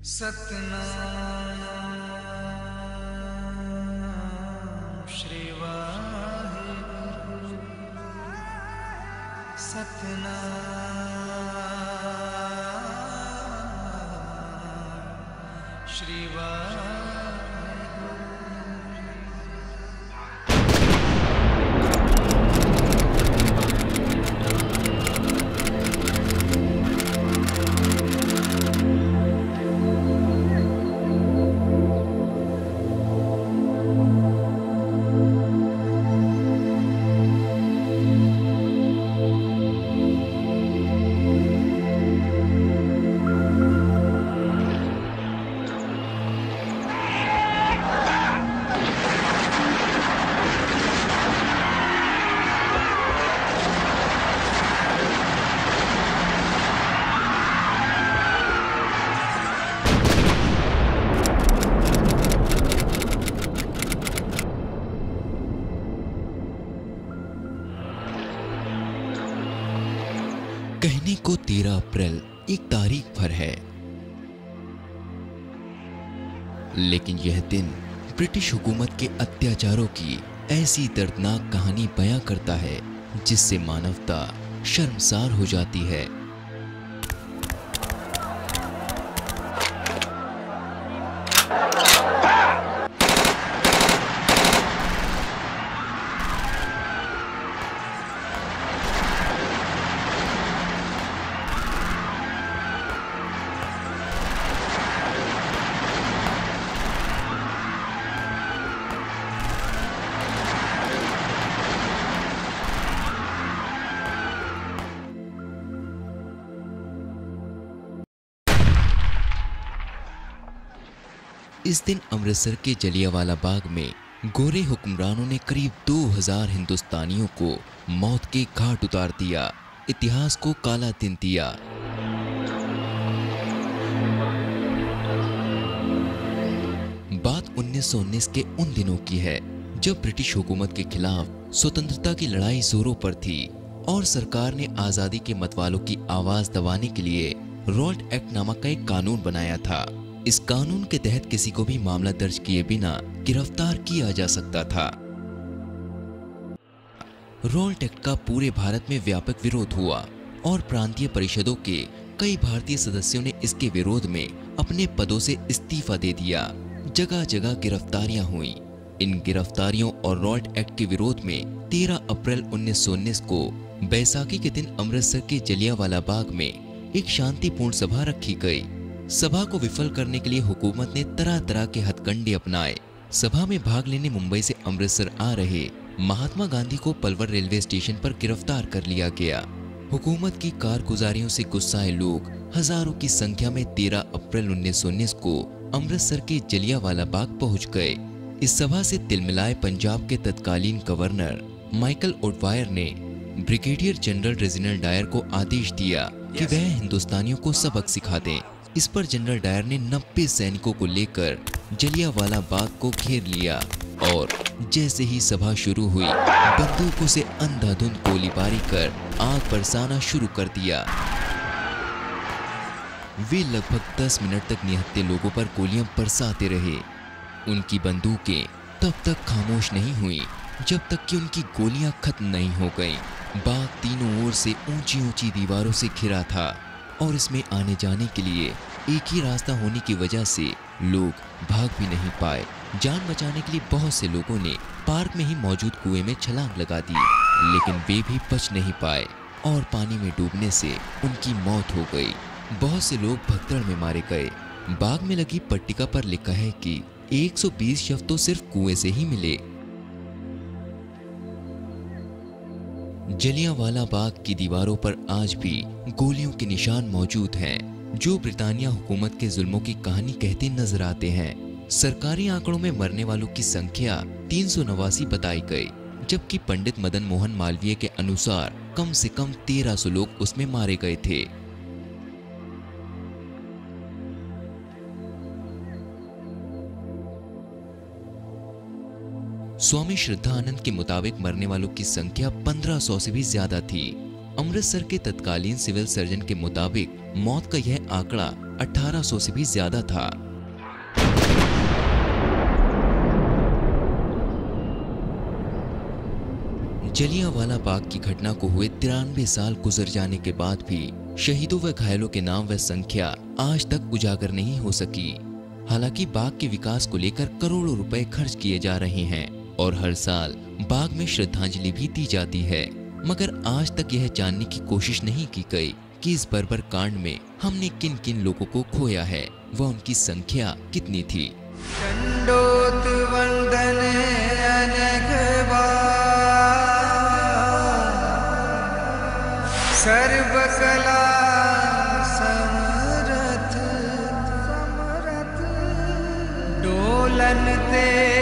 सतनाम श्री वाहिगुरु। सतनाम श्री वाहिगुरु। कहने को 13 अप्रैल एक तारीख भर है, लेकिन यह दिन ब्रिटिश हुकूमत के अत्याचारों की ऐसी दर्दनाक कहानी बयां करता है जिससे मानवता शर्मसार हो जाती है। इस दिन अमृतसर के जलियांवाला बाग में गोरे हुक्मरानों ने करीब 2000 हिंदुस्तानियों को मौत के घाट उतार दिया, इतिहास को काला दिन दिया। बात 1919 के उन दिनों की है जब ब्रिटिश हुकूमत के खिलाफ स्वतंत्रता की लड़ाई जोरों पर थी और सरकार ने आजादी के मतवालों की आवाज दबाने के लिए रॉल्ट एक्ट नामक का एक कानून बनाया था। इस कानून के तहत किसी को भी मामला दर्ज किए बिना गिरफ्तार किया जा सकता था। रॉल्ट एक्ट का पूरे भारत में व्यापक विरोध हुआ और प्रांतीय परिषदों के कई भारतीय सदस्यों ने इसके विरोध में अपने पदों से इस्तीफा दे दिया। जगह जगह गिरफ्तारियां हुई। इन गिरफ्तारियों और रॉल्ट एक्ट के विरोध में 13 अप्रैल 1919 को बैसाखी के दिन अमृतसर के जलियांवाला बाग में एक शांतिपूर्ण सभा रखी गई। सभा को विफल करने के लिए हुकूमत ने तरह तरह के हथकंडे अपनाए। सभा में भाग लेने मुंबई से अमृतसर आ रहे महात्मा गांधी को पलवल रेलवे स्टेशन पर गिरफ्तार कर लिया गया। हुकूमत की कारगुजारियों से गुस्साए लोग हजारों की संख्या में 13 अप्रैल 1919 को अमृतसर के जलियांवाला बाग पहुंच गए। इस सभा से तिलमिलाए पंजाब के तत्कालीन गवर्नर माइकल ओडवायर ने ब्रिगेडियर जनरल रेजिनाल्ड डायर को आदेश दिया कि वह हिंदुस्तानियों को सबक सिखा दें। इस पर जनरल डायर ने 90 सैनिकों को लेकर जलियांवाला बाग को घेर लिया और जैसे ही सभा शुरू हुई बंदूकों से अंधाधुंध गोलीबारी कर आग बरसाना शुरू कर दिया। वे लगभग 10 मिनट तक निहत्थे लोगों पर गोलियां बरसाते रहे। उनकी बंदूकें तब तक खामोश नहीं हुई जब तक कि उनकी गोलियां खत्म नहीं हो गईं। बाग तीनों ओर से ऊंची ऊंची दीवारों से घिरा था और इसमें आने जाने के लिए एक ही रास्ता होने की वजह से लोग भाग भी नहीं पाए। जान बचाने के लिए बहुत से लोगों ने पार्क में ही मौजूद कुएं में छलांग लगा दी, लेकिन वे भी बच नहीं पाए और पानी में डूबने से उनकी मौत हो गई। बहुत से लोग भगदड़ में मारे गए। बाग में लगी पट्टिका पर लिखा है कि 120 शव तो सिर्फ कुएं से ही मिले। जलियांवाला बाग की दीवारों पर आज भी गोलियों के निशान मौजूद हैं, जो ब्रिटानिया हुकूमत के जुल्मों की कहानी कहते नजर आते हैं। सरकारी आंकड़ों में मरने वालों की संख्या 389 बताई गई, जबकि पंडित मदन मोहन मालवीय के अनुसार कम से कम 1300 लोग उसमें मारे गए थे। स्वामी श्रद्धानंद के मुताबिक मरने वालों की संख्या 1500 से भी ज्यादा थी। अमृतसर के तत्कालीन सिविल सर्जन के मुताबिक मौत का यह आंकड़ा 1800 से भी ज्यादा था। जलियांवाला बाग की घटना को हुए 93 साल गुजर जाने के बाद भी शहीदों व घायलों के नाम व संख्या आज तक उजागर नहीं हो सकी। हालांकि बाग के विकास को लेकर करोड़ों रुपए खर्च किए जा रहे हैं और हर साल बाग में श्रद्धांजलि भी दी जाती है, मगर आज तक यह जानने की कोशिश नहीं की गई कि इस बर्बर कांड में हमने किन किन लोगों को खोया है व उनकी संख्या कितनी थी। दंडोत वंदन अनेक सर्वकला समरथ डोलन ते